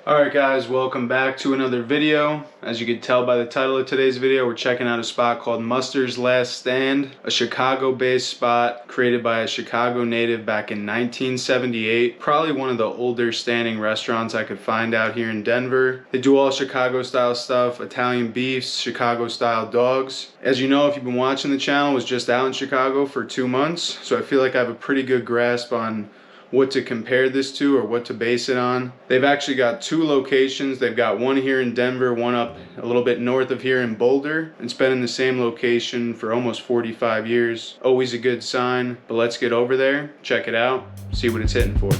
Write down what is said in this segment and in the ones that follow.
Alright guys, welcome back to another video. As you can tell by the title of today's video, we're checking out a spot called Mustard's Last Stand, a Chicago-based spot created by a Chicago native back in 1978. Probably one of the older standing restaurants I could find out here in Denver. They do all Chicago-style stuff, Italian beefs, Chicago-style dogs. As you know, if you've been watching the channel, I was just out in Chicago for 2 months, so I feel like I have a pretty good grasp on what to compare this to or what to base it on. They've actually got 2 locations. They've got one here in Denver, one up a little bit north of here in Boulder. It's been in the same location for almost 45 years. Always a good sign, but let's get over there, check it out, see what it's hitting for.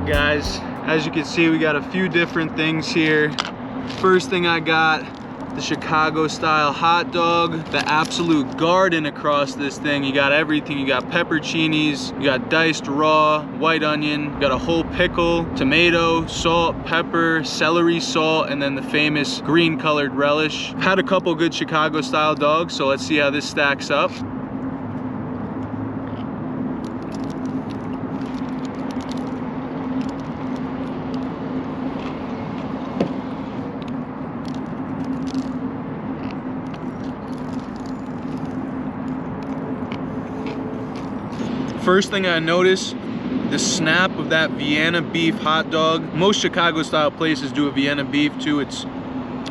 Guys, as you can see, we got a few different things here. First thing I got, the Chicago style hot dog, the absolute garden across this thing. You got everything. You got pepperoncinis, you got diced raw white onion, you got a whole pickle, tomato, salt, pepper, celery salt, and then the famous green colored relish. Had a couple good Chicago style dogs, so let's see how this stacks up. First thing I notice, the snap of that Vienna beef hot dog. Most Chicago style places do a Vienna beef too. It's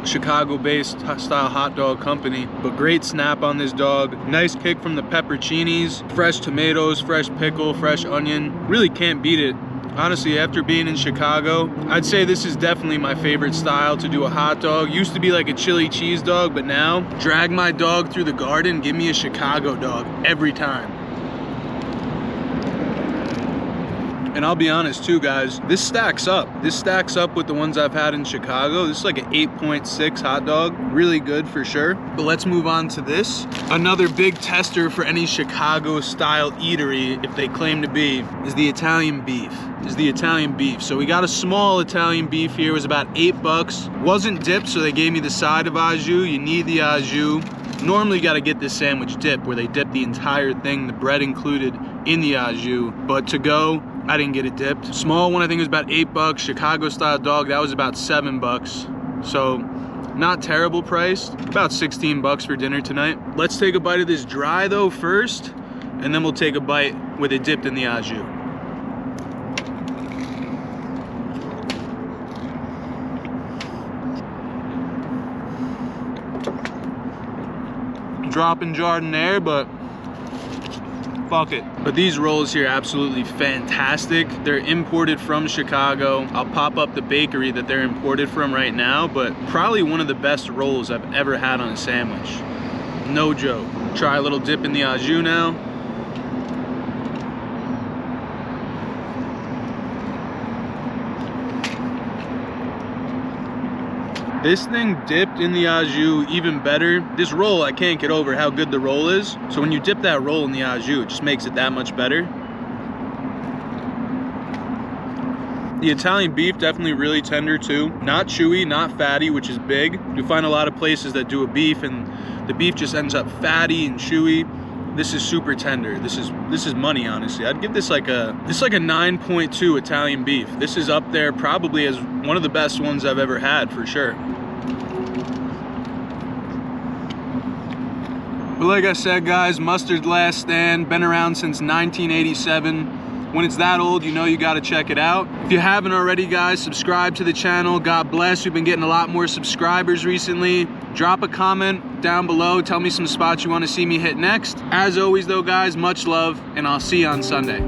Chicago based style hot dog company, but great snap on this dog. Nice kick from the pepperoncinis, fresh tomatoes, fresh pickle, fresh onion. Really can't beat it. Honestly, after being in Chicago, I'd say this is definitely my favorite style to do a hot dog. Used to be like a chili cheese dog, but now drag my dog through the garden, give me a Chicago dog every time. And I'll be honest too, guys, this stacks up. This stacks up with the ones I've had in Chicago. This is like an 8.6 hot dog. Really good for sure. But let's move on to this. Another big tester for any Chicago style eatery, if they claim to be, is the Italian beef. So we got a small Italian beef here. It was about $8. Wasn't dipped, so they gave me the side of au jus. You need the au jus. Normally you gotta get this sandwich dip where they dip the entire thing, the bread included, in the au jus. But to go, I didn't get it dipped. Small one I think was about $8. Chicago style dog, that was about $7. So not terrible priced. About 16 bucks for dinner tonight. Let's take a bite of this dry though first, and then we'll take a bite with it dipped in the au jus. Dropping Jardiniere, but fuck it. But these rolls here are absolutely fantastic. They're imported from Chicago. I'll pop up the bakery that they're imported from right now, but probably one of the best rolls I've ever had on a sandwich. No joke. Try a little dip in the au jus now. This thing dipped in the au jus even better. This roll, I can't get over how good the roll is. So when you dip that roll in the au jus, it just makes it that much better. The Italian beef, definitely really tender too. Not chewy, not fatty, which is big. You find a lot of places that do a beef and the beef just ends up fatty and chewy. This is super tender. This is money, honestly. I'd give this like a 9.2 Italian beef. This is up there probably as one of the best ones I've ever had for sure. But like I said, guys, Mustard's Last Stand, been around since 1987. When it's that old, you know you gotta check it out. If you haven't already, guys, subscribe to the channel. God bless. We've been getting a lot more subscribers recently. Drop a comment down below. Tell me some spots you want to see me hit next. As always though, guys, much love, and I'll see you on Sunday.